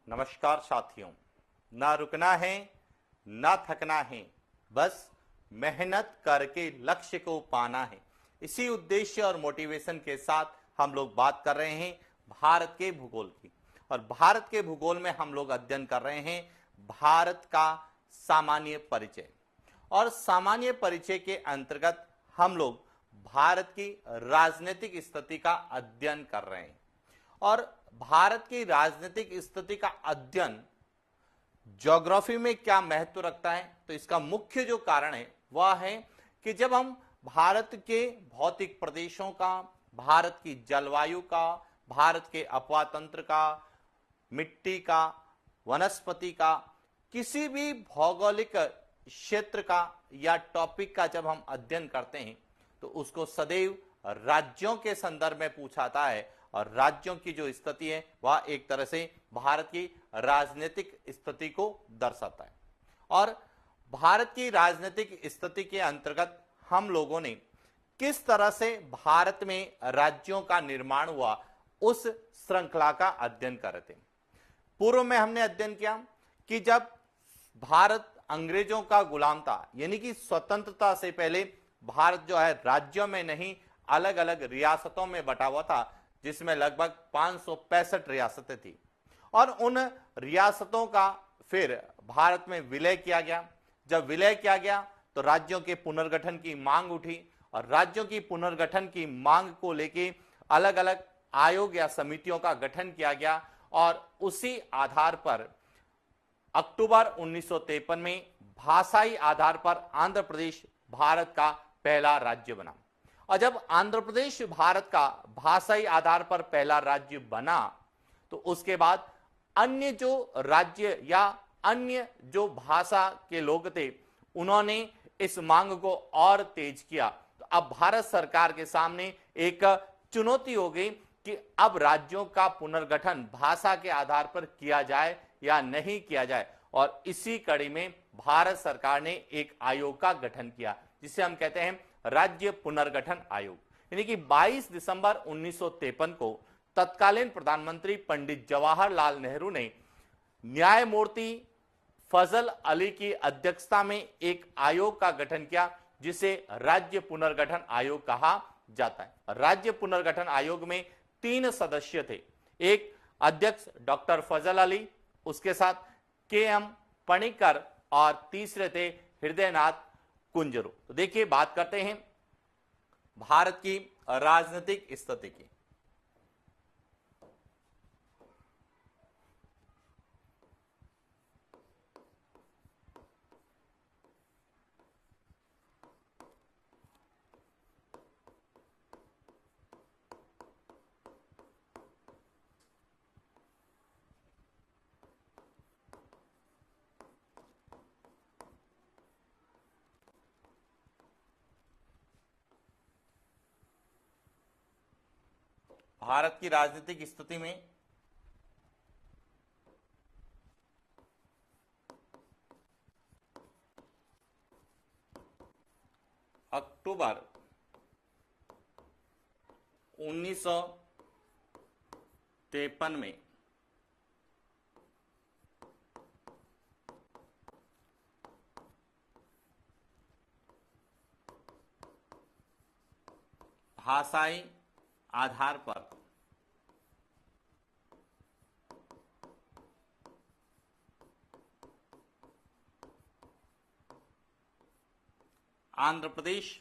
नमस्कार साथियों। ना रुकना है ना थकना है, बस मेहनत करके लक्ष्य को पाना है। इसी उद्देश्य और मोटिवेशन के साथ हम लोग बात कर रहे हैं भारत के भूगोल की। और भारत के भूगोल में हम लोग अध्ययन कर रहे हैं भारत का सामान्य परिचय। और सामान्य परिचय के अंतर्गत हम लोग भारत की राजनीतिक स्थिति का अध्ययन कर रहे हैं। और भारत की राजनीतिक स्थिति का अध्ययन ज्योग्राफी में क्या महत्व रखता है, तो इसका मुख्य जो कारण है वह है कि जब हम भारत के भौतिक प्रदेशों का, भारत की जलवायु का, भारत के अपवातंत्र का, मिट्टी का, वनस्पति का, किसी भी भौगोलिक क्षेत्र का या टॉपिक का जब हम अध्ययन करते हैं तो उसको सदैव राज्यों के संदर्भ में पूछा जाता है। और राज्यों की जो स्थिति है वह एक तरह से भारत की राजनीतिक स्थिति को दर्शाता है। और भारत की राजनीतिक स्थिति के अंतर्गत हम लोगों ने किस तरह से भारत में राज्यों का निर्माण हुआ उस श्रृंखला का अध्ययन कर रहे थे। पूर्व में हमने अध्ययन किया कि जब भारत अंग्रेजों का गुलाम था, यानी कि स्वतंत्रता से पहले भारत जो है राज्यों में नहीं अलग अलग रियासतों में बटा हुआ था, जिसमें लगभग 565 रियासतें थी। और उन रियासतों का फिर भारत में विलय किया गया। जब विलय किया गया तो राज्यों के पुनर्गठन की मांग उठी और राज्यों की पुनर्गठन की मांग को लेकर अलग अलग आयोग या समितियों का गठन किया गया। और उसी आधार पर अक्टूबर 1953 में भाषाई आधार पर आंध्र प्रदेश भारत का पहला राज्य बना। और जब आंध्र प्रदेश भारत का भाषाई आधार पर पहला राज्य बना तो उसके बाद अन्य जो राज्य या अन्य जो भाषा के लोग थे उन्होंने इस मांग को और तेज किया। तो अब भारत सरकार के सामने एक चुनौती हो गई कि अब राज्यों का पुनर्गठन भाषा के आधार पर किया जाए या नहीं किया जाए। और इसी कड़ी में भारत सरकार ने एक आयोग का गठन किया जिसे हम कहते हैं राज्य पुनर्गठन आयोग। यानी कि 22 दिसंबर 1953 को तत्कालीन प्रधानमंत्री पंडित जवाहरलाल नेहरू ने न्यायमूर्ति फजल अली की अध्यक्षता में एक आयोग का गठन किया जिसे राज्य पुनर्गठन आयोग कहा जाता है। राज्य पुनर्गठन आयोग में 3 सदस्य थे। एक अध्यक्ष डॉक्टर फजल अली, उसके साथ के.एम. पणिकर और तीसरे थे हृदयनाथ कुंजरू। तो देखिए, बात करते हैं भारत की राजनीतिक स्थिति की। भारत की राजनीतिक स्थिति में अक्टूबर 1953 में भाषाई आधार पर आंध्र प्रदेश,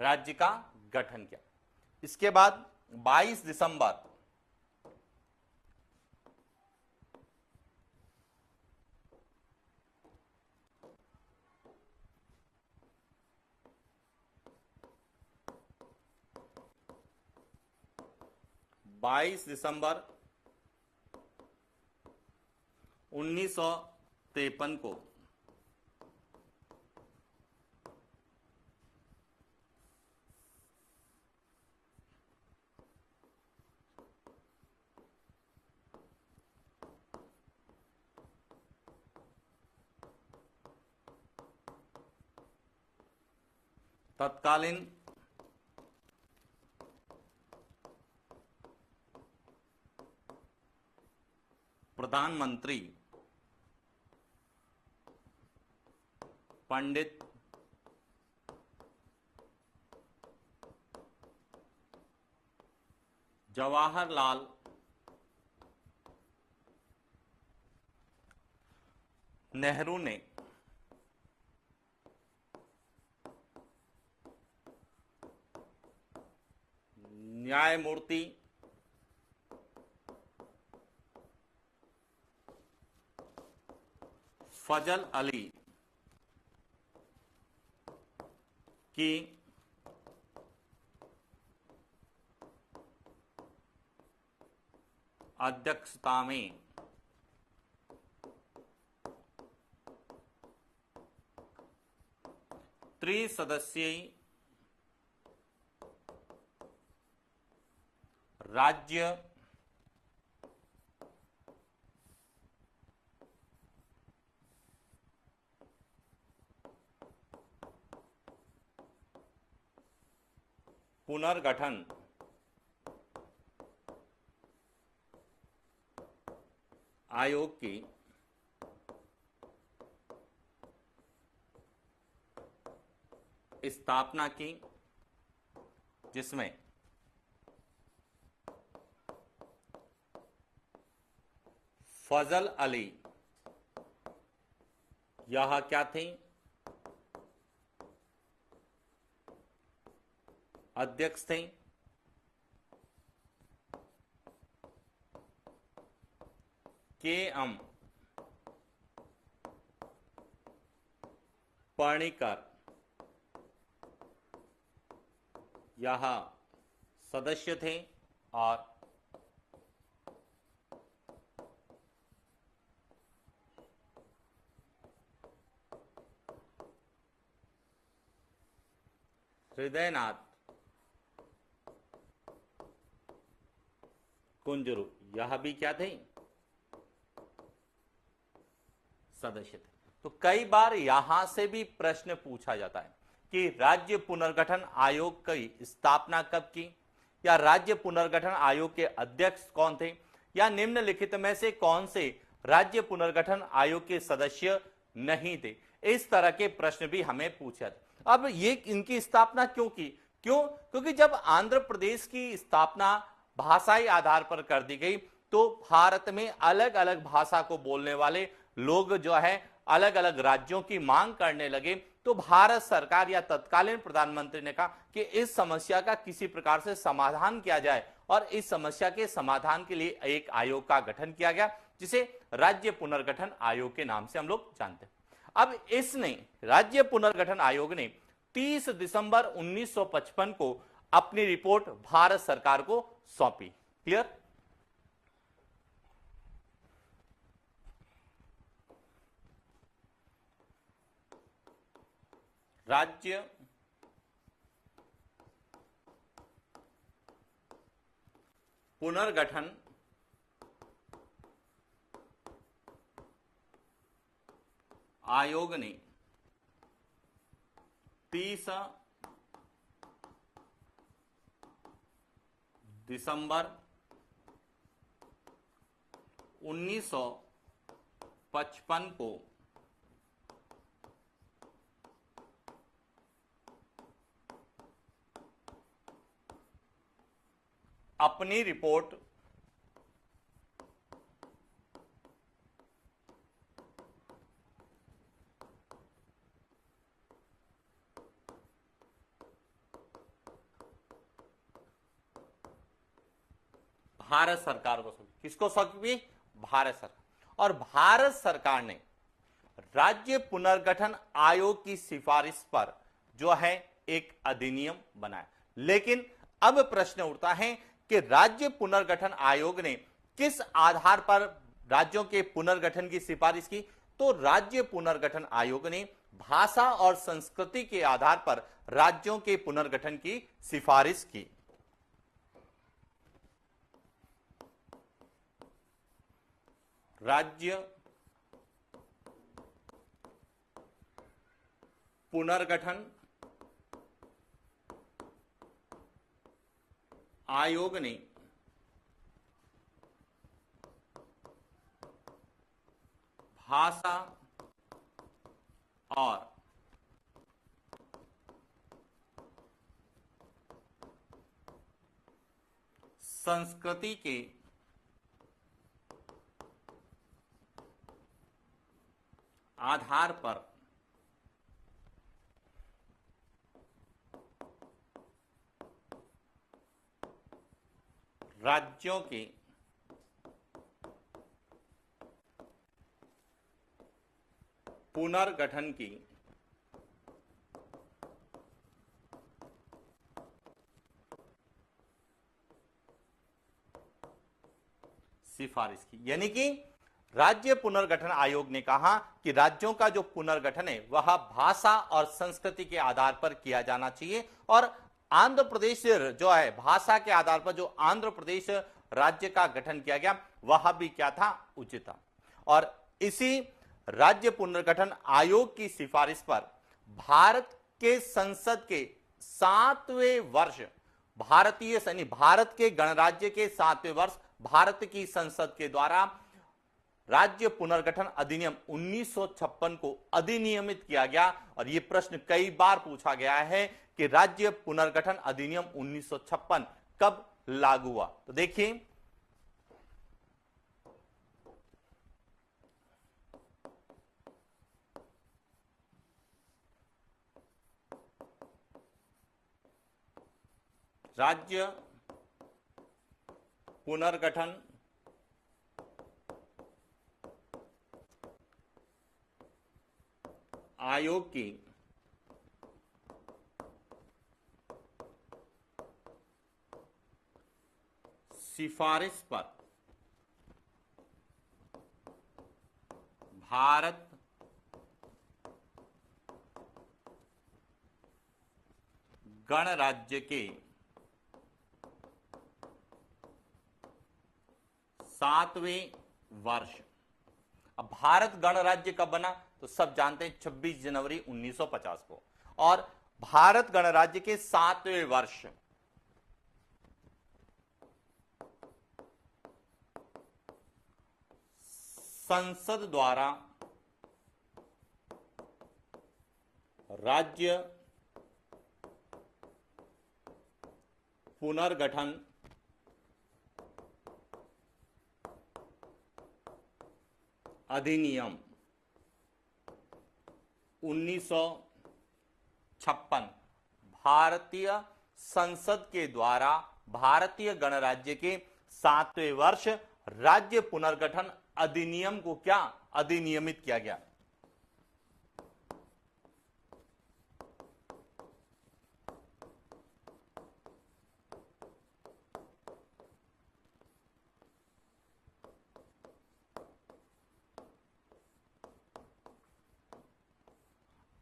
राज्य का गठन किया। इसके बाद 22 दिसंबर 1953 को तत्कालीन प्रधानमंत्री पंडित जवाहरलाल नेहरू ने न्यायमूर्ति फजल अली की अध्यक्षता में त्रिसदस्यीय राज्य पुनर्गठन आयोग की स्थापना की, जिसमें फजल अली यह क्या थे, अध्यक्ष थे। के.एम. पर्णिकर यह सदस्य थे और हृदयनाथ कुंजरू यह भी क्या थे, सदस्य थे। तो कई बार यहां से भी प्रश्न पूछा जाता है कि राज्य पुनर्गठन आयोग की स्थापना कब की, या राज्य पुनर्गठन आयोग के अध्यक्ष कौन थे, या निम्नलिखित में से कौन से राज्य पुनर्गठन आयोग के सदस्य नहीं थे। इस तरह के प्रश्न भी हमें पूछा। अब ये इनकी स्थापना क्यों की, क्योंकि जब आंध्र प्रदेश की स्थापना भाषाई आधार पर कर दी गई तो भारत में अलग अलग भाषा को बोलने वाले लोग जो है अलग अलग राज्यों की मांग करने लगे। तो भारत सरकार या तत्कालीन प्रधानमंत्री ने कहा कि इस समस्या का किसी प्रकार से समाधान किया जाए, और इस समस्या के समाधान के लिए एक आयोग का गठन किया गया, जिसे राज्य पुनर्गठन आयोग के नाम से हम लोग जानते हैं। अब इसने राज्य पुनर्गठन आयोग ने 30 दिसंबर 1955 को अपनी रिपोर्ट भारत सरकार को सौंपी। क्लियर? राज्य पुनर्गठन आयोग ने 30 दिसंबर 1955 को अपनी रिपोर्ट भारत सरकार को सौंपी। किसको सौंपी? भारत सरकार। और भारत सरकार ने राज्य पुनर्गठन आयोग की सिफारिश पर जो है एक अधिनियम बनाया। लेकिन अब प्रश्न उठता है कि राज्य पुनर्गठन आयोग ने किस आधार पर राज्यों के पुनर्गठन की सिफारिश की? तो राज्य पुनर्गठन आयोग ने भाषा और संस्कृति के आधार पर राज्यों के पुनर्गठन की सिफारिश की। राज्य पुनर्गठन आयोग ने भाषा और संस्कृति के आधार पर राज्यों के पुनर्गठन की सिफारिश की। यानी कि राज्य पुनर्गठन आयोग ने कहा कि राज्यों का जो पुनर्गठन है वह भाषा और संस्कृति के आधार पर किया जाना चाहिए, और आंध्र प्रदेश जो है भाषा के आधार पर जो आंध्र प्रदेश राज्य का गठन किया गया वह भी क्या था, उचित था। और इसी राज्य पुनर्गठन आयोग की सिफारिश पर भारत के संसद के 7वें वर्ष भारत के गणराज्य के 7वें वर्ष भारत की संसद के द्वारा राज्य पुनर्गठन अधिनियम 1956 को अधिनियमित किया गया। और यह प्रश्न कई बार पूछा गया है कि राज्य पुनर्गठन अधिनियम 1956 कब लागू हुआ। तो देखिए, राज्य पुनर्गठन आयोग की सिफारिश पर भारत गणराज्य के 7वें वर्ष। अब भारत गणराज्य कब बना तो सब जानते हैं 26 जनवरी 1950 को, और भारत गणराज्य के 7वें वर्ष संसद द्वारा राज्य पुनर्गठन अधिनियम 1956 भारतीय संसद के द्वारा भारतीय गणराज्य के 7वें वर्ष राज्य पुनर्गठन अधिनियम को क्या अधिनियमित किया गया।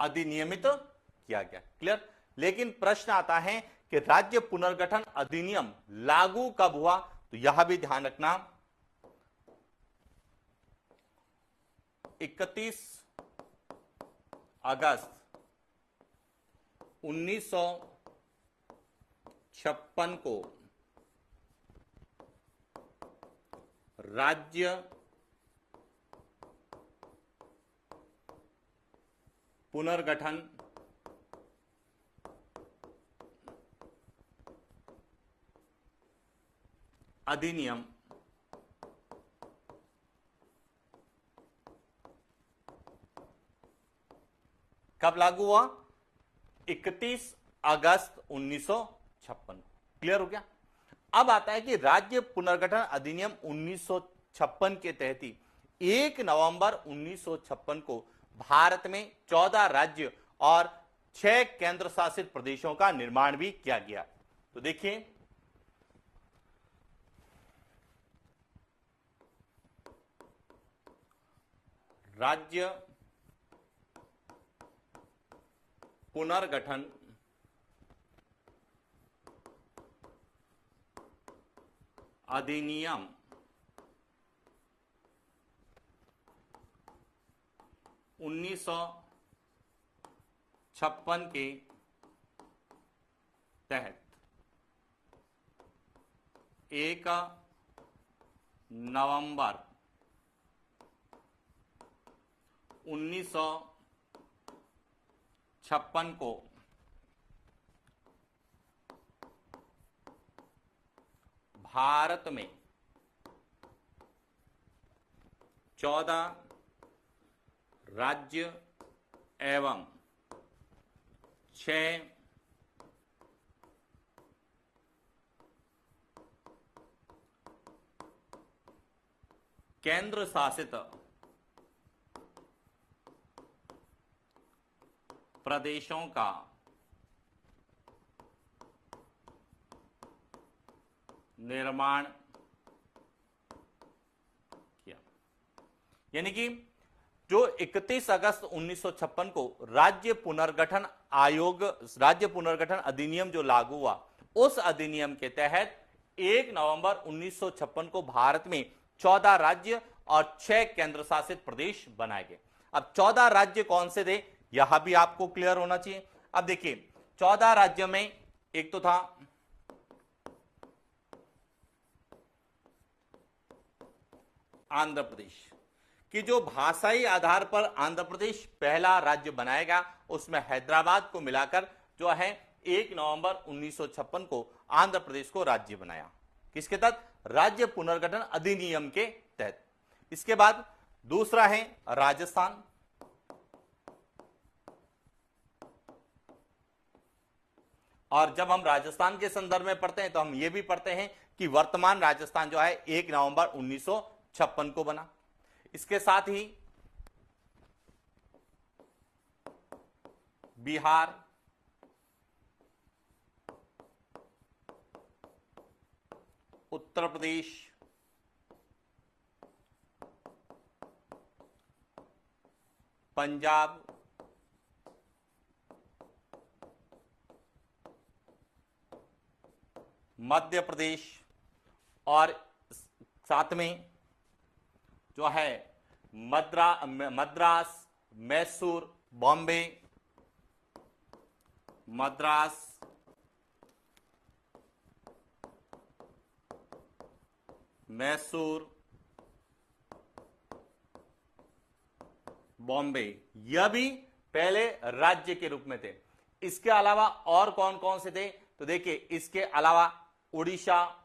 अधिनियमित किया गया। क्लियर। लेकिन प्रश्न आता है कि राज्य पुनर्गठन अधिनियम लागू कब हुआ, तो यह भी ध्यान रखना 31 अगस्त 1956 को राज्य पुनर्गठन अधिनियम कब लागू हुआ, 31 अगस्त 1956। क्लियर हो गया। अब आता है कि राज्य पुनर्गठन अधिनियम 1956 के तहत ही 1 नवंबर 1956 को भारत में 14 राज्य और 6 केंद्र शासित प्रदेशों का निर्माण भी किया गया। तो देखिए, राज्य पुनर्गठन अधिनियम 1956 के तहत 1 नवंबर 1956 को भारत में 14 राज्य एवं 6 केंद्र शासित प्रदेशों का निर्माण किया। यानी कि जो 31 अगस्त 1956 को राज्य पुनर्गठन अधिनियम जो लागू हुआ, उस अधिनियम के तहत 1 नवंबर 1956 को भारत में 14 राज्य और 6 केंद्र शासित प्रदेश बनाए गए। अब 14 राज्य कौन से थे, यहां भी आपको क्लियर होना चाहिए। अब देखिए 14 राज्य में एक तो था आंध्र प्रदेश, कि जो भाषाई आधार पर आंध्र प्रदेश पहला राज्य बनाएगा, उसमें हैदराबाद को मिलाकर जो है 1 नवंबर 1956 को आंध्र प्रदेश को राज्य बनाया। किसके तहत? राज्य पुनर्गठन अधिनियम के तहत। इसके बाद दूसरा है राजस्थान। और जब हम राजस्थान के संदर्भ में पढ़ते हैं तो हम यह भी पढ़ते हैं कि वर्तमान राजस्थान जो है 1 नवंबर 1956 को बना। इसके साथ ही बिहार, उत्तर प्रदेश, पंजाब, मध्य प्रदेश और साथ में जो है मद्रास, मैसूर, बॉम्बे, मद्रास, मैसूर, बॉम्बे, यह भी पहले राज्य के रूप में थे। इसके अलावा और कौन कौन से थे? तो देखिए इसके अलावा उड़ीसा,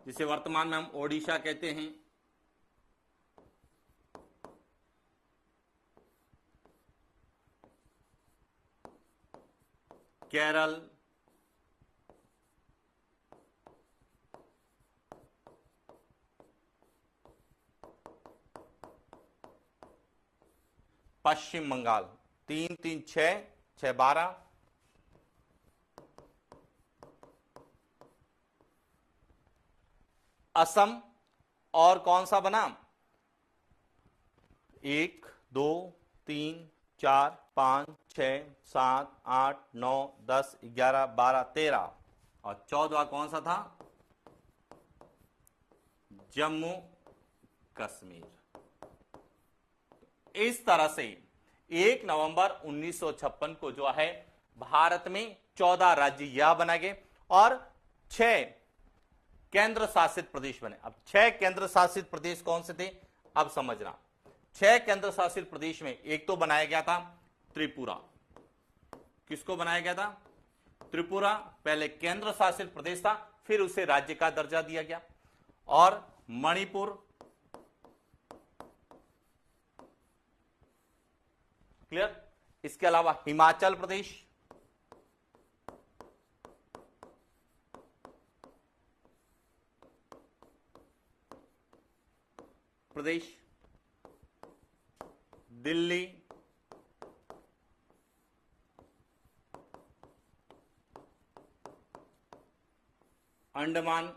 जिसे वर्तमान में हम ओडिशा कहते हैं, केरल, पश्चिम बंगाल, 3 3 6 6 12, असम, और कौन सा बना? 1 2 3 4 5 6 7 8 9 10 11 12 13 और 14वां कौन सा था? जम्मू कश्मीर। इस तरह से 1 नवंबर 1956 को जो है भारत में 14 राज्य यह बनाए गए और 6 केंद्र शासित प्रदेश बने। अब 6 केंद्र शासित प्रदेश कौन से थे, अब समझना। 6 केंद्र शासित प्रदेश में एक तो बनाया गया था त्रिपुरा। किसको बनाया गया था? त्रिपुरा पहले केंद्र शासित प्रदेश था, फिर उसे राज्य का दर्जा दिया गया। और मणिपुर, क्लियर? इसके अलावा हिमाचल प्रदेश, दिल्ली, अंडमान,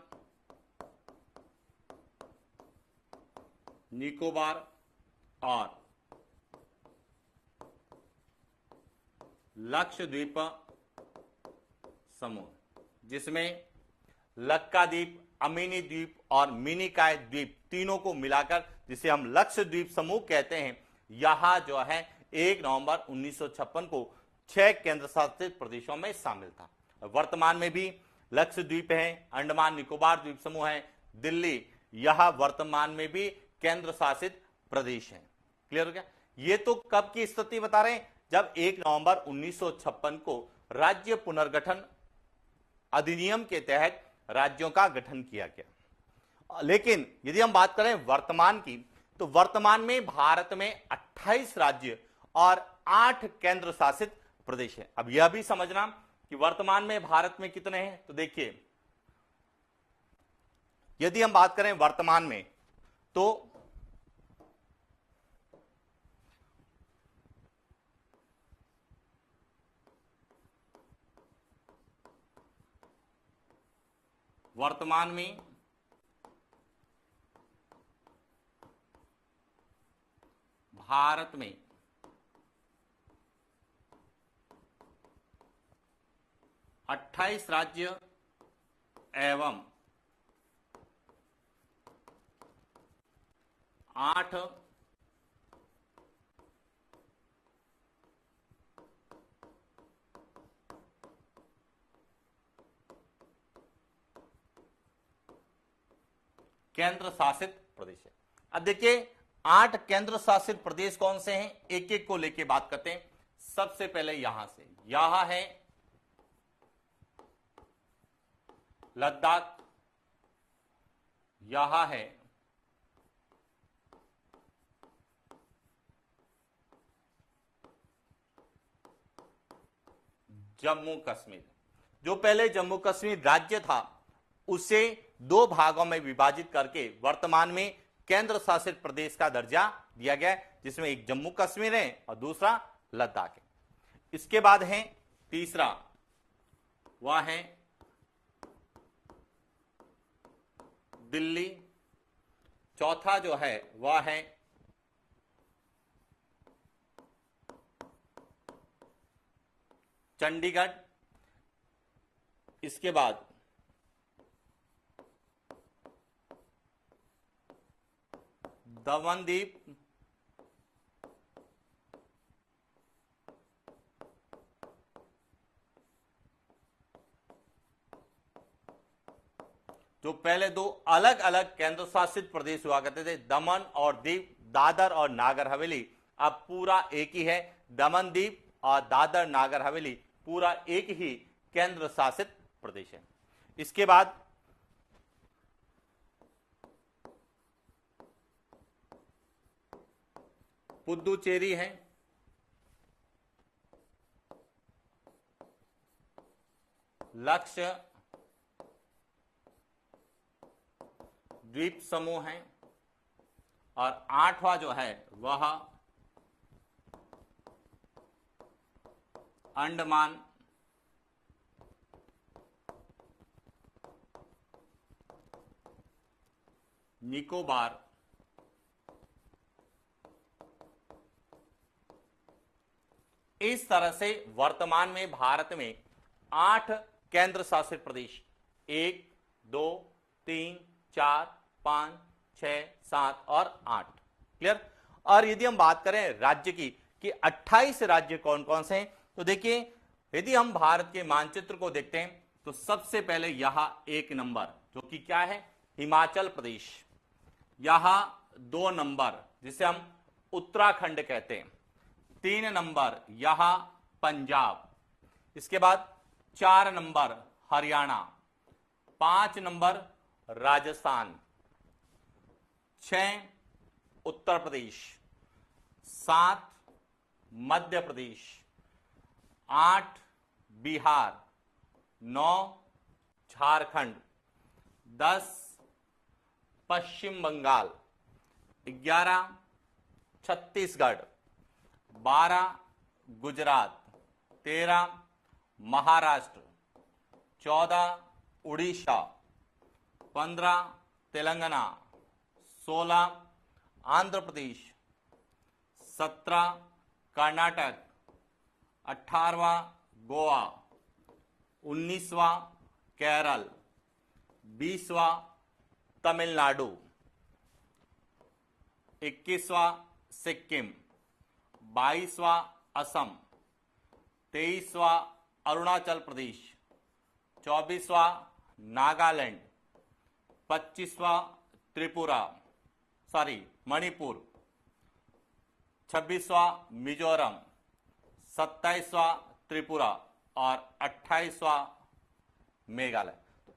निकोबार और लक्षद्वीप समूह, जिसमें लक्काद्वीप, अमीनी द्वीप और मिनिकॉय द्वीप तीनों को मिलाकर जिसे हम लक्षद्वीप समूह कहते हैं, यहां जो है 1 नवंबर 1956 को 6 केंद्र शासित प्रदेशों में शामिल था। वर्तमान में भी लक्षद्वीप है, अंडमान निकोबार द्वीप समूह है, दिल्ली, यह वर्तमान में भी केंद्र शासित प्रदेश है। क्लियर हो गया? ये तो कब की स्थिति बता रहे हैं, जब 1 नवंबर 1956 को राज्य पुनर्गठन अधिनियम के तहत राज्यों का गठन किया गया। लेकिन यदि हम बात करें वर्तमान की, तो वर्तमान में भारत में 28 राज्य और 8 केंद्र शासित प्रदेश है। अब यह भी समझना कि वर्तमान में भारत में कितने हैं, तो देखिए यदि हम बात करें वर्तमान में, तो वर्तमान में भारत में 28 राज्य एवं 8 केंद्र शासित प्रदेश है। अब देखिए 8 केंद्र शासित प्रदेश कौन से हैं, एक एक को लेके बात करते हैं। सबसे पहले यहां से, यहां है लद्दाख, यहां है जम्मू कश्मीर। जो पहले जम्मू कश्मीर राज्य था उसे 2 भागों में विभाजित करके वर्तमान में केंद्र शासित प्रदेश का दर्जा दिया गया है, जिसमें एक जम्मू कश्मीर है और दूसरा लद्दाख है। इसके बाद है तीसरा, वह है दिल्ली। चौथा जो है वह है चंडीगढ़। इसके बाद दमन द्वीप, जो पहले 2 अलग अलग केंद्र शासित प्रदेश हुआ करते थे, दमन और दीव, दादर और नागर हवेली, अब पूरा एक ही है। दमन द्वीप और दादर नागर हवेली पूरा एक ही केंद्र शासित प्रदेश है। इसके बाद पुदुचेरी है, लक्षद्वीप द्वीप समूह है, और 8वां जो है वह अंडमान निकोबार इस तरह से वर्तमान में भारत में 8 केंद्र शासित प्रदेश, 1 2 3 4 5 6 7 और 8। क्लियर? और यदि हम बात करें राज्य की कि 28 राज्य कौन कौन से हैं, तो देखिए यदि हम भारत के मानचित्र को देखते हैं तो सबसे पहले यहां 1 नंबर जो कि क्या है, हिमाचल प्रदेश। यहां 2 नंबर जिसे हम उत्तराखंड कहते हैं। 3 नंबर यहां पंजाब। इसके बाद 4 नंबर हरियाणा, 5 नंबर राजस्थान, 6 उत्तर प्रदेश, 7 मध्य प्रदेश, 8 बिहार, 9 झारखंड, 10 पश्चिम बंगाल, 11 छत्तीसगढ़, 12 गुजरात, 13 महाराष्ट्र, 14 उड़ीसा, 15 तेलंगाना, 16 आंध्र प्रदेश, 17 कर्नाटक, 18वां गोवा, 19वां केरल, 20वां तमिलनाडु, 21वां सिक्किम, 22वां असम, 23वां अरुणाचल प्रदेश, 24वां नागालैंड, 25वां त्रिपुरा मणिपुर, 26वां मिजोरम, 27वां त्रिपुरा और 28वां मेघालय।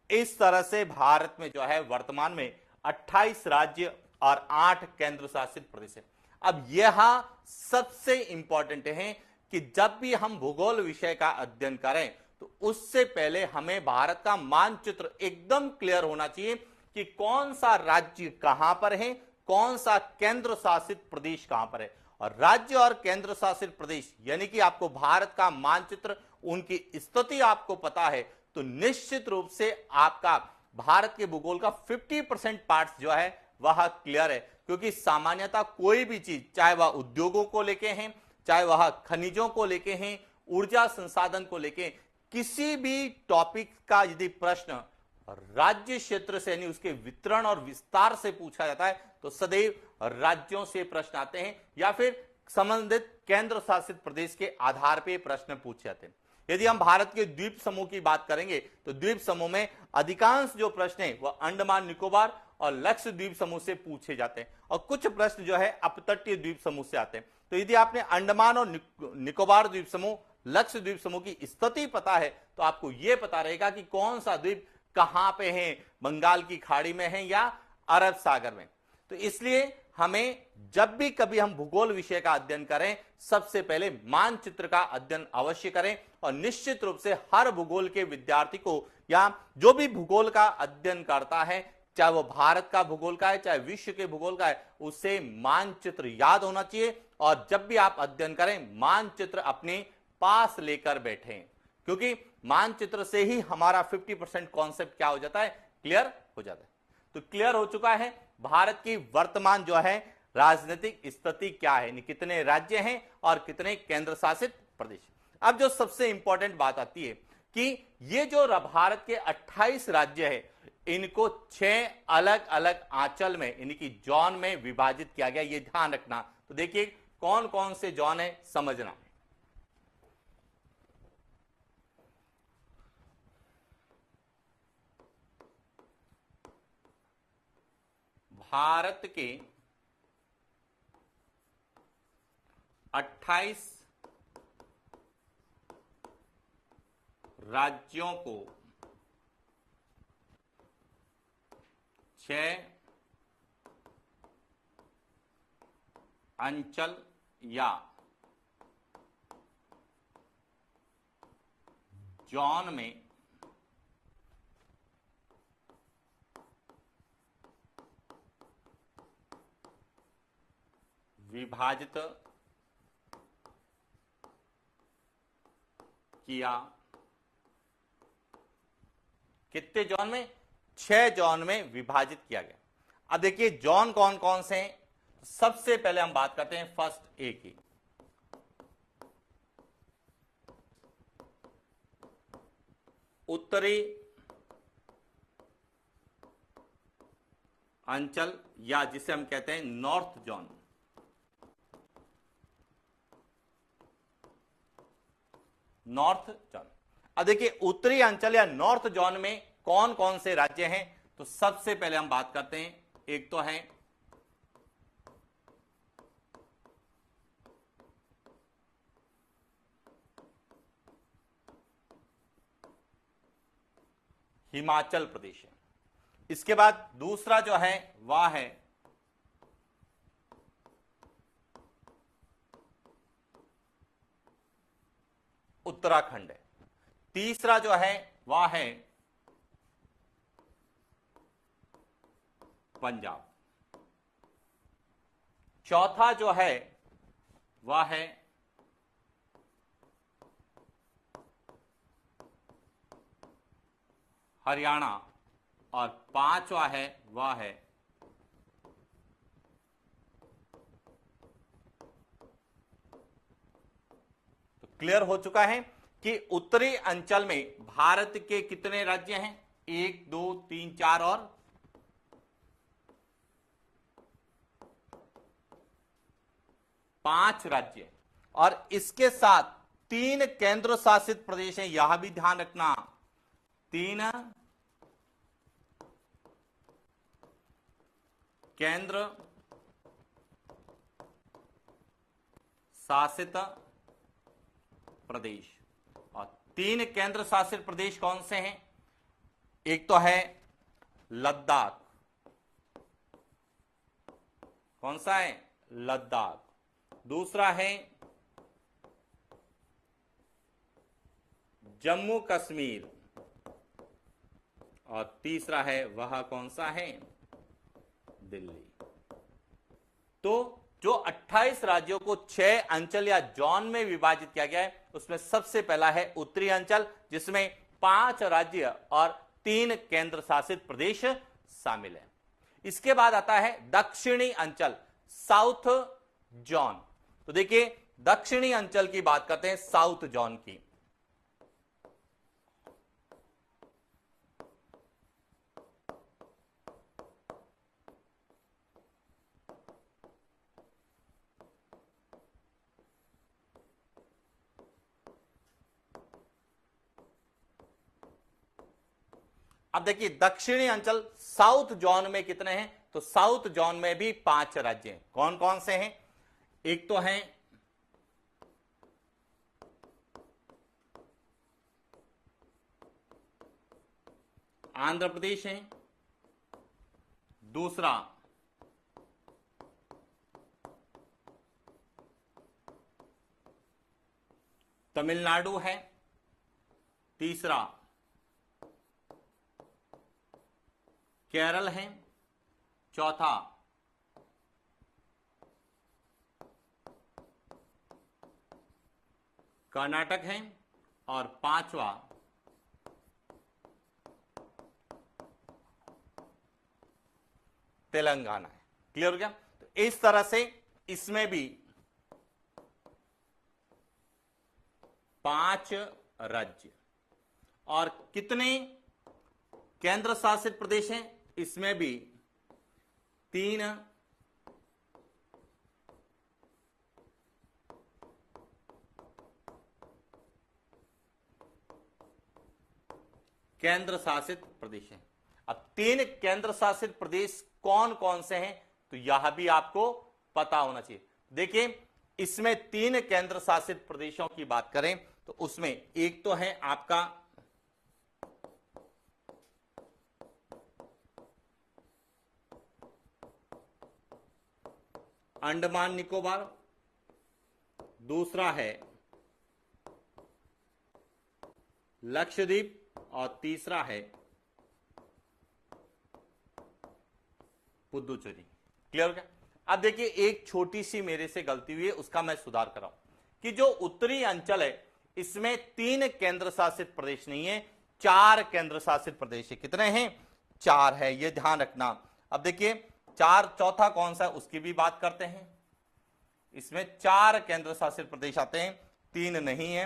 इस तरह से भारत में जो है वर्तमान में 28 राज्य और 8 केंद्र शासित प्रदेश है। अब यहां सबसे इंपॉर्टेंट है कि जब भी हम भूगोल विषय का अध्ययन करें तो उससे पहले हमें भारत का मानचित्र एकदम क्लियर होना चाहिए कि कौन सा राज्य कहां पर है, कौन सा केंद्र शासित प्रदेश कहां पर है। और राज्य और केंद्र शासित प्रदेश यानी कि आपको भारत का मानचित्र, उनकी स्थिति आपको पता है तो निश्चित रूप से आपका भारत के भूगोल का 50% पार्ट जो है वह क्लियर है। क्योंकि सामान्यतः कोई भी चीज, चाहे वह उद्योगों को लेके हैं, चाहे वह खनिजों को लेके हैं, ऊर्जा संसाधन को लेके, किसी भी टॉपिक का यदि प्रश्न राज्य क्षेत्र से यानी उसके वितरण और विस्तार से पूछा जाता है तो सदैव राज्यों से प्रश्न आते हैं या फिर संबंधित केंद्र शासित प्रदेश के आधार पर प्रश्न पूछे जाते हैं। यदि हम भारत के द्वीप समूह की बात करेंगे तो द्वीप समूह में अधिकांश जो प्रश्न है वह अंडमान निकोबार और लक्षद्वीप समूह से पूछे जाते हैं और कुछ प्रश्न जो है अपतटीय द्वीप समूह से आते हैं। तो यदि आपने अंडमान और निकोबार द्वीप समूह, लक्षद्वीप समूह की स्थिति पता है तो आपको यह पता रहेगा कि कौन सा द्वीप कहां पे है, बंगाल की खाड़ी में है या अरब सागर में। तो इसलिए हमें जब भी कभी हम भूगोल विषय का अध्ययन करें सबसे पहले मानचित्र का अध्ययन अवश्य करें और निश्चित रूप से हर भूगोल के विद्यार्थी को या जो भी भूगोल का अध्ययन करता है, चाहे वो भारत का भूगोल का है चाहे विश्व के भूगोल का है, उसे मानचित्र याद होना चाहिए। और जब भी आप अध्ययन करें मानचित्र अपने पास लेकर बैठें, क्योंकि मानचित्र से ही हमारा 50% कॉन्सेप्ट क्या हो जाता है, क्लियर हो जाता है। तो क्लियर हो चुका है भारत की वर्तमान जो है राजनीतिक स्थिति क्या है, कितने राज्य हैं और कितने केंद्र शासित प्रदेश। अब जो सबसे इंपॉर्टेंट बात आती है कि ये जो भारत के 28 राज्य है इनको 6 अलग अलग आंचल में यानी कि जोन में विभाजित किया गया, ये ध्यान रखना। तो देखिए कौन कौन से जोन है समझना। भारत के 28 राज्यों को 6 अंचल या जोन में विभाजित किया। कितने जोन में? 6 जोन में विभाजित किया गया। अब देखिए जोन कौन कौन से हैं। सबसे पहले हम बात करते हैं फर्स्ट ए की। उत्तरी अंचल या जिसे हम कहते हैं नॉर्थ जोन। North zone. अब देखिए उत्तरी अंचल या नॉर्थ जोन में कौन कौन से राज्य हैं। तो सबसे पहले हम बात करते हैं, एक तो है हिमाचल प्रदेश है। इसके बाद दूसरा जो है वह है उत्तराखंड है। तीसरा जो है वह है पंजाब। चौथा जो है वह है हरियाणा और पांचवा है वह है तो क्लियर हो चुका है कि उत्तरी अंचल में भारत के कितने राज्य हैं, 1 2 3 4 और 5 राज्य और इसके साथ 3 केंद्र शासित प्रदेश हैं। यह भी ध्यान रखना 3 केंद्र शासित प्रदेश। और 3 केंद्र शासित प्रदेश कौन से हैं? एक तो है लद्दाख। कौन सा है? लद्दाख। दूसरा है जम्मू कश्मीर। और तीसरा है, वह कौन सा है? दिल्ली। तो जो 28 राज्यों को 6 अंचल या जोन में विभाजित किया गया है, उसमें सबसे पहला है उत्तरी अंचल, जिसमें 5 राज्य और 3 केंद्र शासित प्रदेश शामिल है। इसके बाद आता है दक्षिणी अंचल, साउथ जोन। तो देखिए, दक्षिणी अंचल की बात करते हैं, साउथ जोन की। अब देखिए, दक्षिणी अंचल साउथ जोन में कितने हैं? तो साउथ जोन में भी 5 राज्य हैं। कौन कौन से हैं? एक तो है आंध्र प्रदेश है, दूसरा तमिलनाडु है, तीसरा केरल है, चौथा कर्नाटक है, और पांचवा तेलंगाना है। क्लियर हो गया? तो इस तरह से इसमें भी 5 राज्य और कितने केंद्र शासित प्रदेश हैं? इसमें भी 3 केंद्र शासित प्रदेश हैं। अब 3 केंद्र शासित प्रदेश कौन कौन से हैं? तो यह भी आपको पता होना चाहिए। देखिए, इसमें 3 केंद्र शासित प्रदेशों की बात करें तो उसमें एक तो है आपका अंडमान निकोबार, दूसरा है लक्षद्वीप, और तीसरा है पुदुचेरी। क्लियर हो गया? अब देखिए, एक छोटी सी मेरे से गलती हुई है, उसका मैं सुधार कर रहा हूं कि जो उत्तरी अंचल है, इसमें 3 केंद्र शासित प्रदेश नहीं है, 4 केंद्र शासित प्रदेश है। कितने हैं? 4 है, ये ध्यान रखना। अब देखिए, 4, चौथा कौन सा है उसकी भी बात करते हैं। इसमें 4 केंद्र शासित प्रदेश आते हैं, 3 नहीं है,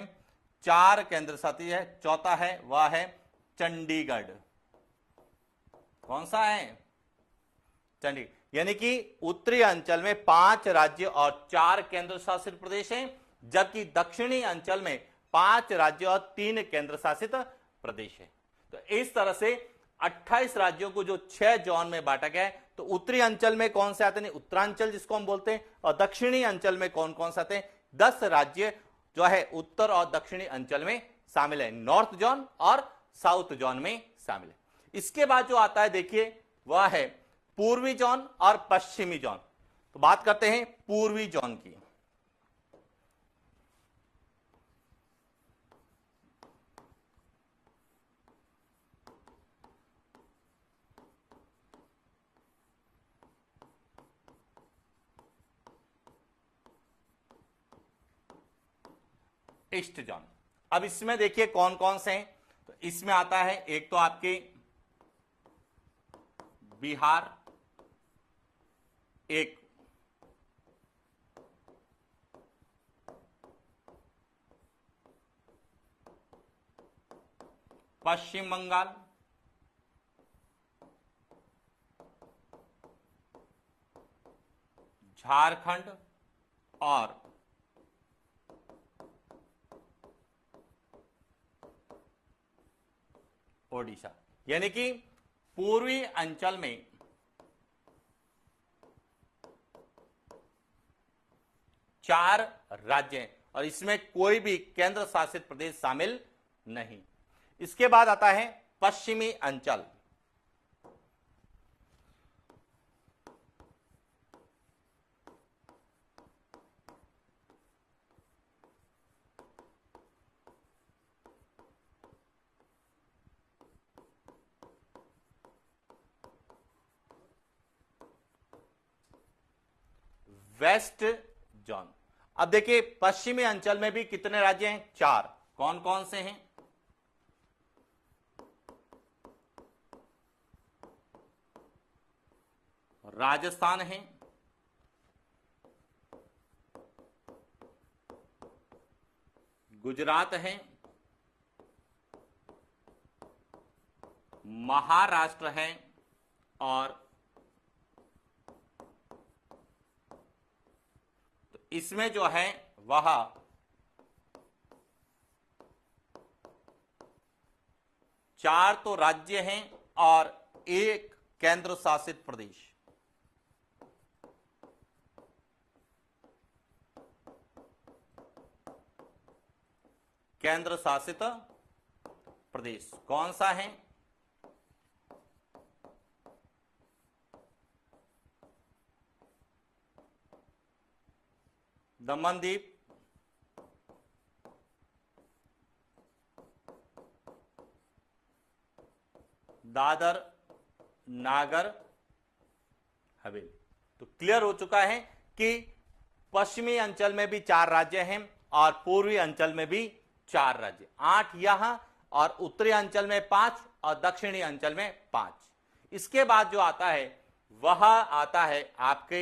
4 केंद्र शासित है। चौथा है, वह है चंडीगढ़। कौन सा है? चंडीगढ़। यानी कि उत्तरी अंचल में 5 राज्य और 4 केंद्र शासित प्रदेश हैं, जबकि दक्षिणी अंचल में 5 राज्य और 3 केंद्र शासित प्रदेश है। तो इस तरह से 28 राज्यों को जो 6 जोन में बांटा गया है, तो उत्तरी अंचल में कौन से आते हैं? उत्तरांचल जिसको हम बोलते हैं। और दक्षिणी अंचल में कौन कौन से आते हैं? 10 राज्य जो है उत्तर और दक्षिणी अंचल में शामिल है, नॉर्थ जोन और साउथ जोन में शामिल है। इसके बाद जो आता है, देखिए, वह है पूर्वी जोन और पश्चिमी जोन। तो बात करते हैं पूर्वी जोन की। East zone. अब इसमें देखिए कौन कौन से हैं। तो इसमें आता है एक तो आपके बिहार, एक पश्चिम बंगाल, झारखंड और ओडिशा। यानी कि पूर्वी अंचल में 4 राज्य हैं और इसमें कोई भी केंद्र शासित प्रदेश शामिल नहीं। इसके बाद आता है पश्चिमी अंचल। West zone. अब देखिए पश्चिमी अंचल में भी कितने राज्य हैं? 4। कौन कौन से हैं? राजस्थान है, गुजरात है, महाराष्ट्र है और तो इसमें जो है वह 4 तो राज्य हैं और 1 केंद्र शासित प्रदेश। केंद्र शासित प्रदेश कौन सा है? दमन द्वीप, दादर, नागर हवेली। तो क्लियर हो चुका है कि पश्चिमी अंचल में भी 4 राज्य हैं और पूर्वी अंचल में भी 4 राज्य, 8 यहां और उत्तरी अंचल में 5 और दक्षिणी अंचल में 5। इसके बाद जो आता है वह आता है आपके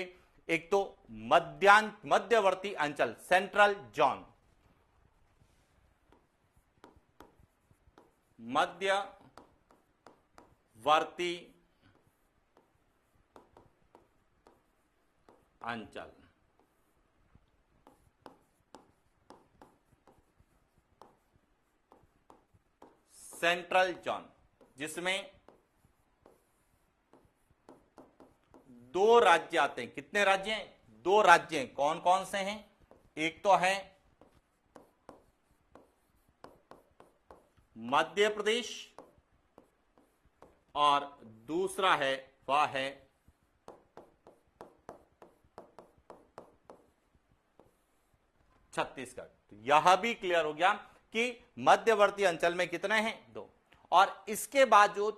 एक तो मध्यवर्ती अंचल, सेंट्रल जोन। मध्यवर्ती अंचल, सेंट्रल जोन, जिसमें 2 राज्य आते हैं। कितने राज्य हैं? 2 राज्य हैं। कौन कौन से हैं? एक तो है मध्य प्रदेश और दूसरा है वह है छत्तीसगढ़। तो यह भी क्लियर हो गया कि मध्यवर्ती अंचल में कितने हैं? 2। और इसके बाद जो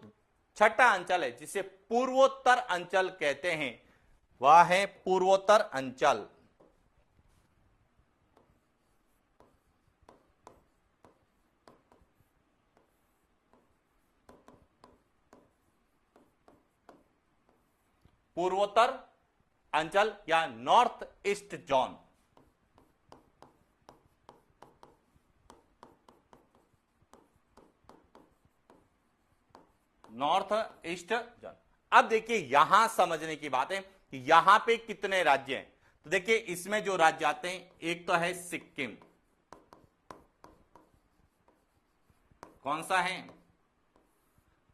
छठा अंचल है जिसे पूर्वोत्तर अंचल कहते हैं वह है पूर्वोत्तर अंचल। पूर्वोत्तर अंचल या north east zone. North east zone. अब देखिए यहां समझने की बात है कि यहां पे कितने राज्य हैं। तो देखिए इसमें जो राज्य आते हैं एक तो है सिक्किम। कौन सा है?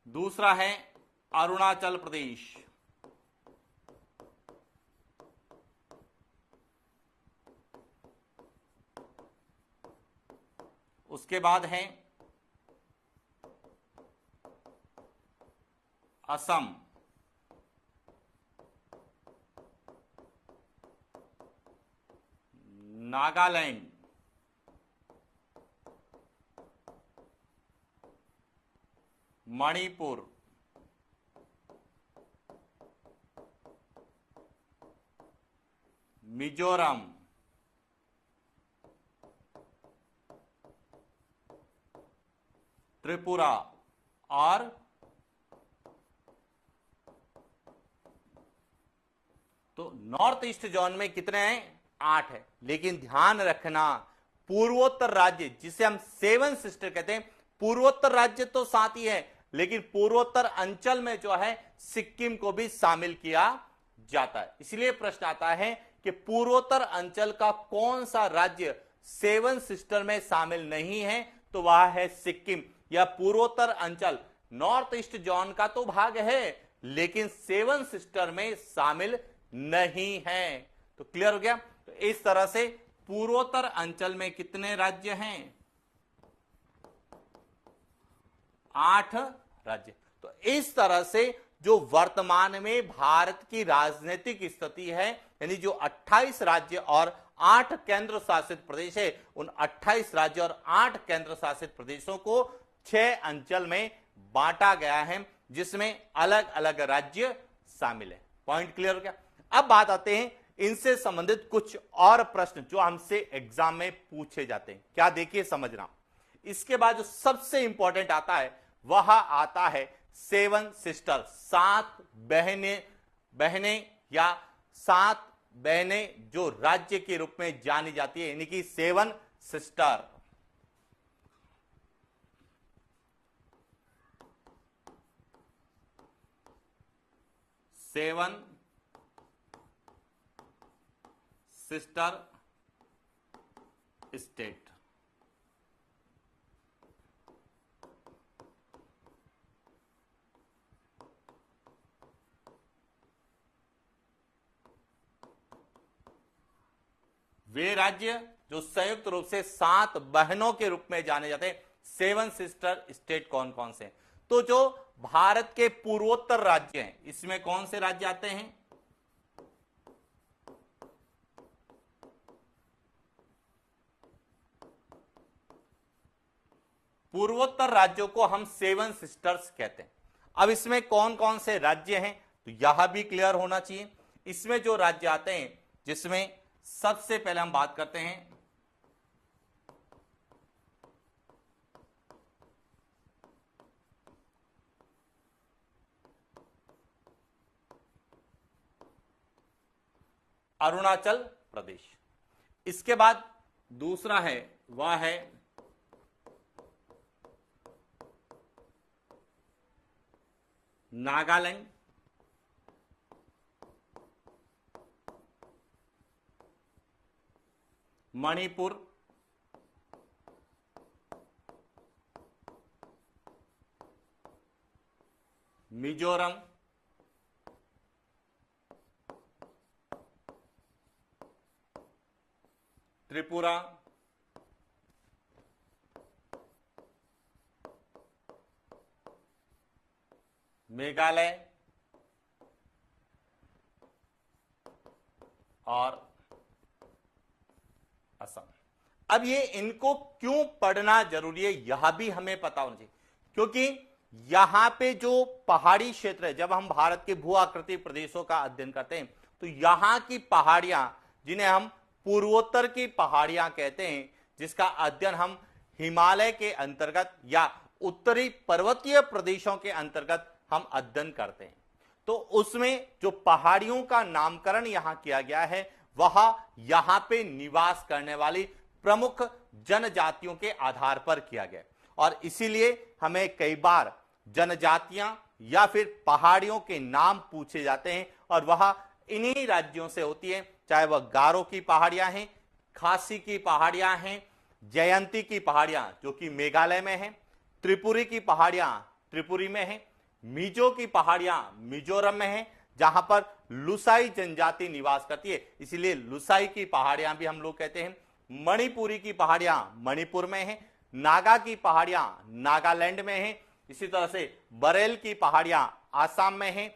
दूसरा है अरुणाचल प्रदेश। उसके बाद है असम। नागालैंड, मणिपुर, मिजोरम, त्रिपुरा और तो नॉर्थ ईस्ट जोन में कितने हैं? 8 है। लेकिन ध्यान रखना पूर्वोत्तर राज्य जिसे हम 7 सिस्टर कहते हैं, पूर्वोत्तर राज्य तो 7 ही है लेकिन पूर्वोत्तर अंचल में जो है सिक्किम को भी शामिल किया जाता है। इसलिए प्रश्न आता है कि पूर्वोत्तर अंचल का कौन सा राज्य 7 सिस्टर में शामिल नहीं है? तो वह है सिक्किम। या पूर्वोत्तर अंचल नॉर्थ ईस्ट जोन का तो भाग है, लेकिन सेवन सिस्टर में शामिल नहीं है। तो क्लियर हो गया। तो इस तरह से पूर्वोत्तर अंचल में कितने राज्य हैं? 8 राज्य। तो इस तरह से जो वर्तमान में भारत की राजनीतिक स्थिति है, यानी जो 28 राज्य और 8 केंद्र शासित प्रदेश है, उन 28 राज्य और 8 केंद्र शासित प्रदेशों को 6 अंचल में बांटा गया है, जिसमें अलग अलग राज्य शामिल है। पॉइंट क्लियर हो गया। अब बात आते हैं इनसे संबंधित कुछ और प्रश्न जो हमसे एग्जाम में पूछे जाते हैं। क्या, देखिए समझना। इसके बाद जो सबसे इंपॉर्टेंट आता है वह आता है सेवन सिस्टर, 7 बहनें या 7 बहनें जो राज्य के रूप में जानी जाती है, यानी कि seven sister. Seven sister state. वे राज्य जो संयुक्त रूप से 7 बहनों के रूप में जाने जाते हैं, सेवन सिस्टर स्टेट कौन कौन से? तो जो भारत के पूर्वोत्तर राज्य हैं, इसमें कौन से राज्य आते हैं? पूर्वोत्तर राज्यों को हम सेवन सिस्टर्स कहते हैं। अब इसमें कौन कौन से राज्य हैं, तो यह भी क्लियर होना चाहिए। इसमें जो राज्य आते हैं, जिसमें सबसे पहले हम बात करते हैं अरुणाचल प्रदेश। इसके बाद दूसरा है वह है नागालैंड, मणिपुर, मिजोरम, त्रिपुरा, मेघालय और असम। अब ये इनको क्यों पढ़ना जरूरी है, यह भी हमें पता होना चाहिए, क्योंकि यहां पे जो पहाड़ी क्षेत्र है, जब हम भारत के भू आकृति प्रदेशों का अध्ययन करते हैं, तो यहां की पहाड़ियां, जिन्हें हम पूर्वोत्तर की पहाड़ियां कहते हैं, जिसका अध्ययन हम हिमालय के अंतर्गत या उत्तरी पर्वतीय प्रदेशों के अंतर्गत हम अध्ययन करते हैं, तो उसमें जो पहाड़ियों का नामकरण यहां किया गया है, वह यहां पे निवास करने वाली प्रमुख जनजातियों के आधार पर किया गया। और इसीलिए हमें कई बार जनजातियां या फिर पहाड़ियों के नाम पूछे जाते हैं, और वह इन्हीं राज्यों से होती है, चाहे वह गारो की पहाड़ियां हैं, खासी की पहाड़ियां हैं, जयंती की पहाड़ियां जो कि मेघालय में हैं, त्रिपुरी की पहाड़ियां त्रिपुरी में हैं, मिजो की पहाड़ियां मिजोरम में हैं, जहां पर लुसाई जनजाति निवास करती है, इसीलिए लुसाई की पहाड़ियां भी हम लोग कहते हैं। मणिपुरी की पहाड़ियां मणिपुर में हैं, नागा की पहाड़ियां नागालैंड में हैं, इसी तरह से बरेल की पहाड़ियां आसाम में हैं,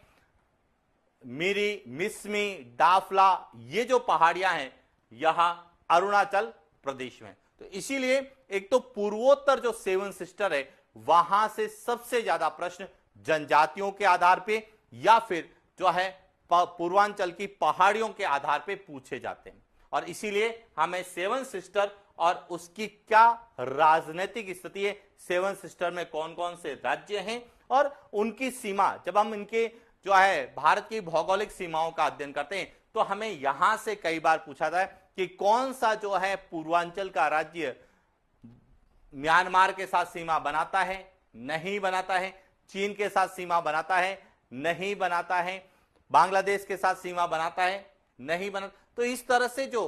मिरी, मिसमी, डाफला, ये जो पहाड़ियां हैं यह अरुणाचल प्रदेश में। तो इसीलिए एक तो पूर्वोत्तर जो सेवन सिस्टर है, वहां से सबसे ज्यादा प्रश्न जनजातियों के आधार पे या फिर जो है पूर्वांचल की पहाड़ियों के आधार पे पूछे जाते हैं। और इसीलिए हमें सेवन सिस्टर और उसकी क्या राजनीतिक स्थिति है, सेवन सिस्टर में कौन कौन से राज्य हैं और उनकी सीमा, जब हम इनके जो है भारत की भौगोलिक सीमाओं का अध्ययन करते हैं, तो हमें यहां से कई बार पूछा जाए कि कौन सा जो है पूर्वांचल का राज्य म्यांमार के साथ सीमा बनाता है, नहीं बनाता है, चीन के साथ सीमा बनाता है, नहीं बनाता है, बांग्लादेश के साथ सीमा बनाता है, नहीं बना। तो इस तरह से जो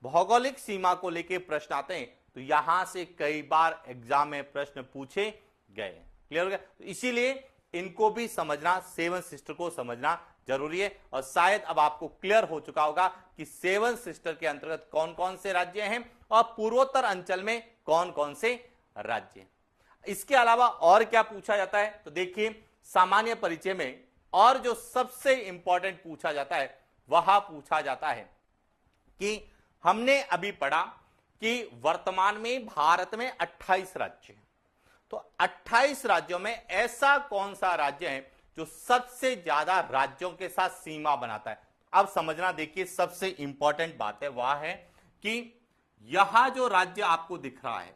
भौगोलिक सीमा को लेकर प्रश्न आते हैं, तो यहां से कई बार एग्जाम में प्रश्न पूछे गए। क्लियर हो गया? तो इसीलिए इनको भी समझना, सेवन सिस्टर को समझना जरूरी है। और शायद अब आपको क्लियर हो चुका होगा कि सेवन सिस्टर के अंतर्गत कौन कौन से राज्य हैं और पूर्वोत्तर अंचल में कौन कौन से राज्य हैं। इसके अलावा और क्या पूछा जाता है, तो देखिए सामान्य परिचय में और जो सबसे इंपॉर्टेंट पूछा जाता है वह पूछा जाता है कि हमने अभी पढ़ा कि वर्तमान में भारत में 28 राज्य हैं। तो 28 राज्यों में ऐसा कौन सा राज्य है जो सबसे ज्यादा राज्यों के साथ सीमा बनाता है? अब समझना, देखिए सबसे इंपॉर्टेंट बात है वह है कि यहां जो राज्य आपको दिख रहा है,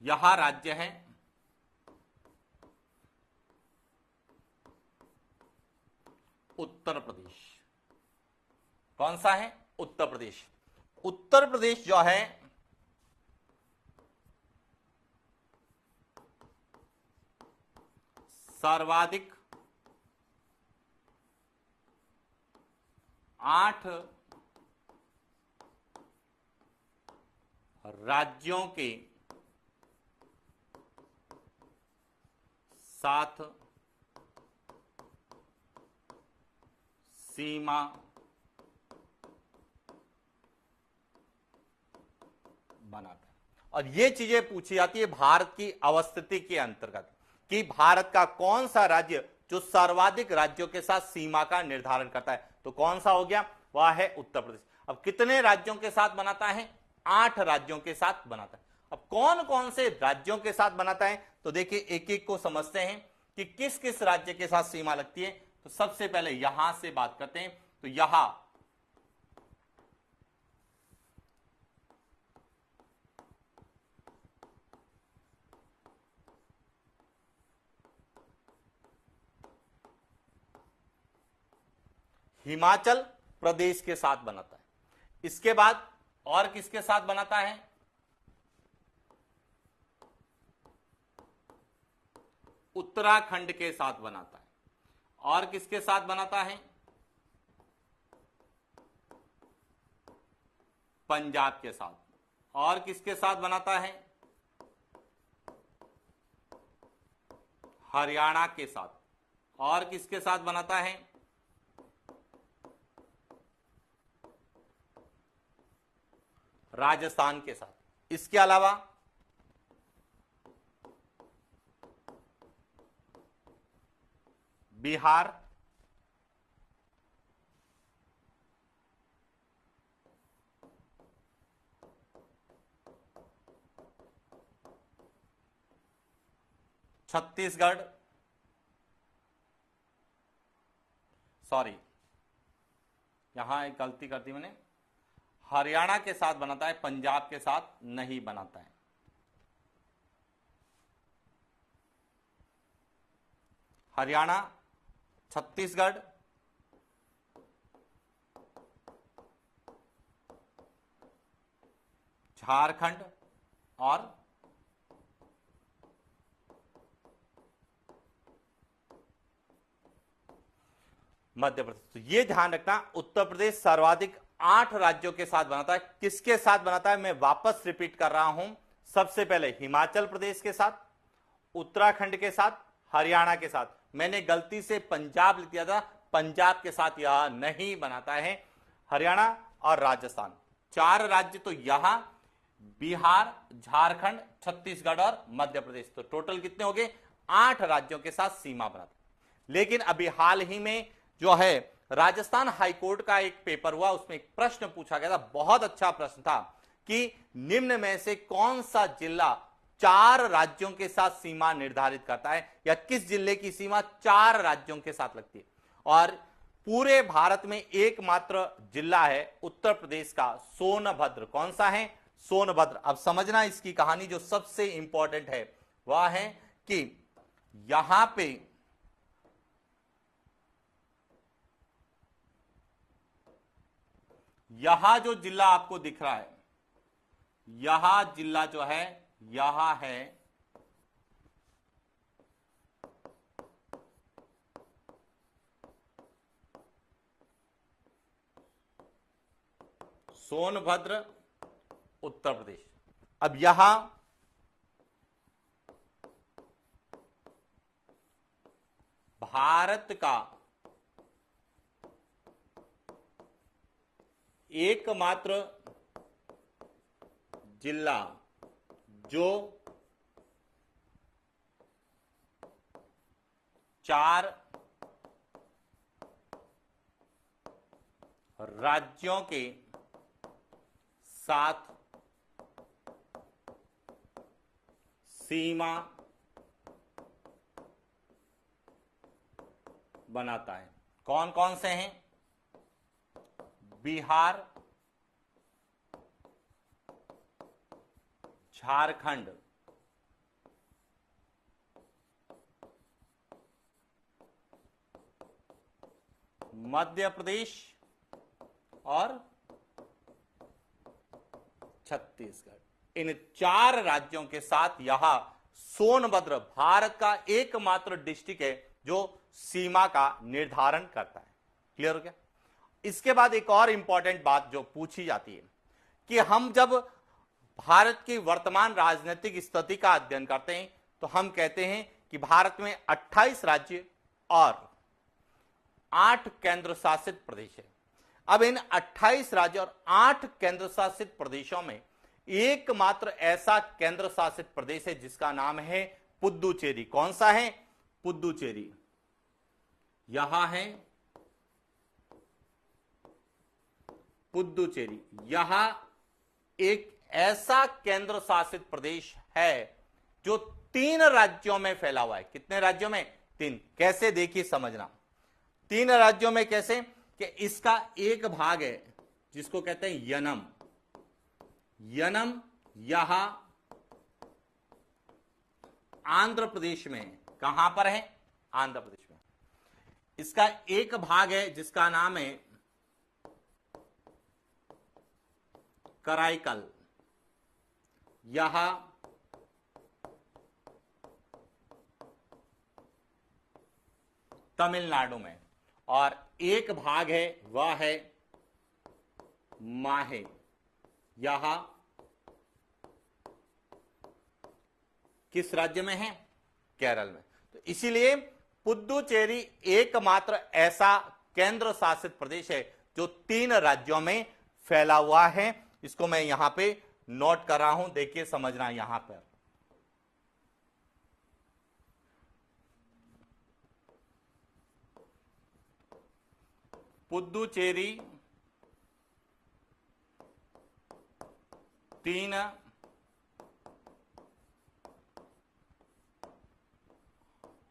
यहां राज्य है उत्तर प्रदेश। कौन सा है? उत्तर प्रदेश। उत्तर प्रदेश जो है सर्वाधिक 8 राज्यों के साथ सीमा बनाता है। और ये चीजें पूछी जाती है भारत की अवस्थिति के अंतर्गत कि भारत का कौन सा राज्य जो सर्वाधिक राज्यों के साथ सीमा का निर्धारण करता है, तो कौन सा हो गया? वह है उत्तर प्रदेश। अब कितने राज्यों के साथ बनाता है? 8 राज्यों के साथ बनाता है। अब कौन कौन से राज्यों के साथ बनाता है, तो देखिए एक एक को समझते हैं कि किस किस राज्य के साथ सीमा लगती है। तो सबसे पहले यहां से बात करते हैं। तो यहां हिमाचल प्रदेश के साथ बनाता है। इसके बाद और किसके साथ बनाता है? उत्तराखंड के साथ बनाता है। और किसके साथ बनाता है? पंजाब के साथ। और किसके साथ बनाता है? हरियाणा के साथ। और किसके साथ बनाता है? राजस्थान के साथ। इसके अलावा बिहार, छत्तीसगढ़, सॉरी यहां एक गलती कर दी मैंने, हरियाणा के साथ बनाता है, पंजाब के साथ नहीं बनाता है। हरियाणा, छत्तीसगढ़, झारखंड और मध्य प्रदेश। तो ये ध्यान रखना, उत्तर प्रदेश सर्वाधिक 8 राज्यों के साथ बनाता है। किसके साथ बनाता है? मैं वापस रिपीट कर रहा हूं। सबसे पहले हिमाचल प्रदेश के साथ, उत्तराखंड के साथ, हरियाणा के साथ। मैंने गलती से पंजाब लिख दिया था, पंजाब के साथ यह नहीं बनाता है। हरियाणा और राजस्थान 4 राज्य तो यहां, बिहार, झारखंड, छत्तीसगढ़ और मध्य प्रदेश। तो टोटल कितने हो गए? 8 राज्यों के साथ सीमा बनाता है। लेकिन अभी हाल ही में जो है राजस्थान हाईकोर्ट का एक पेपर हुआ, उसमें एक प्रश्न पूछा गया था, बहुत अच्छा प्रश्न था कि निम्न में से कौन सा जिला 4 राज्यों के साथ सीमा निर्धारित करता है, या किस जिले की सीमा 4 राज्यों के साथ लगती है। और पूरे भारत में एकमात्र जिला है उत्तर प्रदेश का सोनभद्र। कौन सा है? सोनभद्र। अब समझना इसकी कहानी, जो सबसे इंपॉर्टेंट है वह है कि यहां पे यहां जो जिला आपको दिख रहा है, यहां जिला जो है यहां है सोनभद्र, उत्तर प्रदेश। अब यहां भारत का एकमात्र जिला जो 4 राज्यों के साथ सीमा बनाता है। कौन कौन से हैं? बिहार, झारखंड, मध्य प्रदेश और छत्तीसगढ़। इन 4 राज्यों के साथ यहां सोनभद्र भारत का एकमात्र डिस्ट्रिक्ट है जो सीमा का निर्धारण करता है। क्लियर हो गया? इसके बाद एक और इंपॉर्टेंट बात जो पूछी जाती है कि हम जब भारत की वर्तमान राजनीतिक स्थिति का अध्ययन करते हैं तो हम कहते हैं कि भारत में 28 राज्य और 8 केंद्र शासित प्रदेश है। अब इन 28 राज्य और 8 केंद्र शासित प्रदेशों में एकमात्र ऐसा केंद्र शासित प्रदेश है जिसका नाम है पुद्दुचेरी। कौन सा है? पुद्दुचेरी। यहां है पुद्दुचेरी। यहां एक ऐसा केंद्र शासित प्रदेश है जो 3 राज्यों में फैला हुआ है। कितने राज्यों में? 3। कैसे? देखिए समझना। 3 राज्यों में कैसे? कि इसका एक भाग है जिसको कहते हैं यनम। यनम यहां आंध्र प्रदेश में। कहां पर है? आंध्र प्रदेश में। इसका एक भाग है जिसका नाम है कराईकल। यहां तमिलनाडु में। और एक भाग है वह है माहे। यहां किस राज्य में है? केरल में। तो इसीलिए पुद्दुचेरी एकमात्र ऐसा केंद्र शासित प्रदेश है जो 3 राज्यों में फैला हुआ है। इसको मैं यहां पे नोट कर रहा हूं, देखिए समझना। यहां पर पुद्दुचेरी 3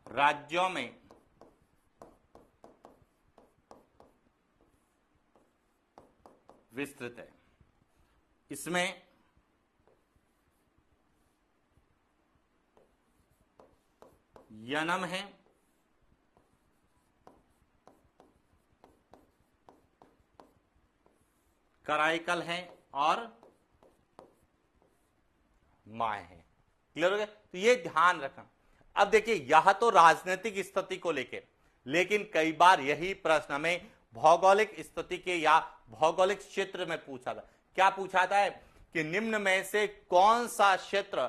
राज्यों में विस्तृत है। इसमें यनम है, कराईकल है और माय है। क्लियर हो गया? तो ये ध्यान रखना। अब देखिए यह तो राजनीतिक स्थिति को लेकर, लेकिन कई बार यही प्रश्न हमें भौगोलिक स्थिति के या भौगोलिक क्षेत्र में पूछा था। क्या पूछा था कि निम्न में से कौन सा क्षेत्र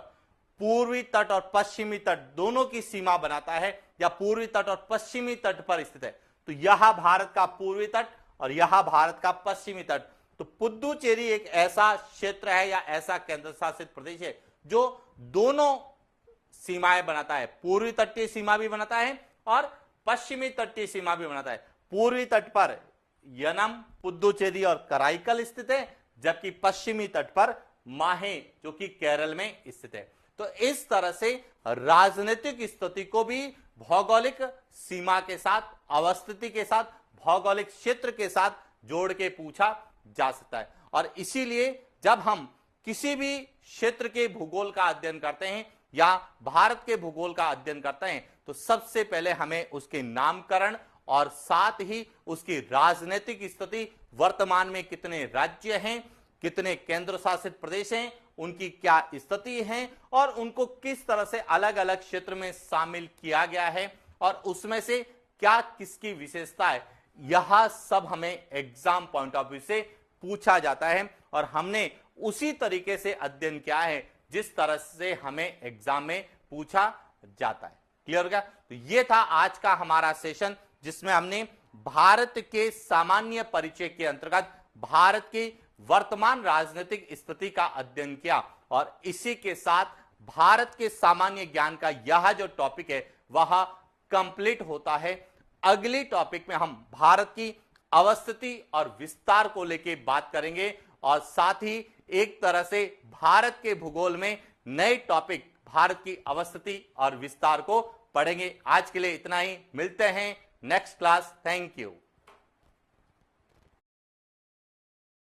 पूर्वी तट और पश्चिमी तट दोनों की सीमा बनाता है या पूर्वी तट और पश्चिमी तट पर स्थित है? तो यह भारत का पूर्वी तट और यह भारत का पश्चिमी तट। तो पुद्दुचेरी एक ऐसा क्षेत्र है या ऐसा केंद्र शासित प्रदेश है जो दोनों सीमाएं बनाता है। पूर्वी तटीय सीमा भी बनाता है और पश्चिमी तटीय सीमा भी बनाता है। पूर्वी तट पर यनम, पुद्दुचेरी और कराईकल स्थित है, जबकि पश्चिमी तट पर माहे जो कि केरल में स्थित है। तो इस तरह से राजनीतिक स्थिति को भी भौगोलिक सीमा के साथ, अवस्थिति के साथ, भौगोलिक क्षेत्र के साथ जोड़ के पूछा जा सकता है। और इसीलिए जब हम किसी भी क्षेत्र के भूगोल का अध्ययन करते हैं या भारत के भूगोल का अध्ययन करते हैं तो सबसे पहले हमें उसके नामकरण और साथ ही उसकी राजनीतिक स्थिति, वर्तमान में कितने राज्य हैं, कितने केंद्र शासित प्रदेश हैं, उनकी क्या स्थिति है और उनको किस तरह से अलग अलग क्षेत्र में शामिल किया गया है और उसमें से क्या किसकी विशेषता है, यह सब हमें एग्जाम पॉइंट ऑफ व्यू से पूछा जाता है। और हमने उसी तरीके से अध्ययन किया है जिस तरह से हमें एग्जाम में पूछा जाता है। क्लियर हो गया? तो ये था आज का हमारा सेशन, जिसमें हमने भारत के सामान्य परिचय के अंतर्गत भारत की वर्तमान राजनीतिक स्थिति का अध्ययन किया, और इसी के साथ भारत के सामान्य ज्ञान का यह जो टॉपिक है वह कंप्लीट होता है। अगली टॉपिक में हम भारत की अवस्थिति और विस्तार को लेकर बात करेंगे, और साथ ही एक तरह से भारत के भूगोल में नए टॉपिक भारत की अवस्थिति और विस्तार को पढ़ेंगे। आज के लिए इतना ही, मिलते हैं नेक्स्ट क्लास। Thank you.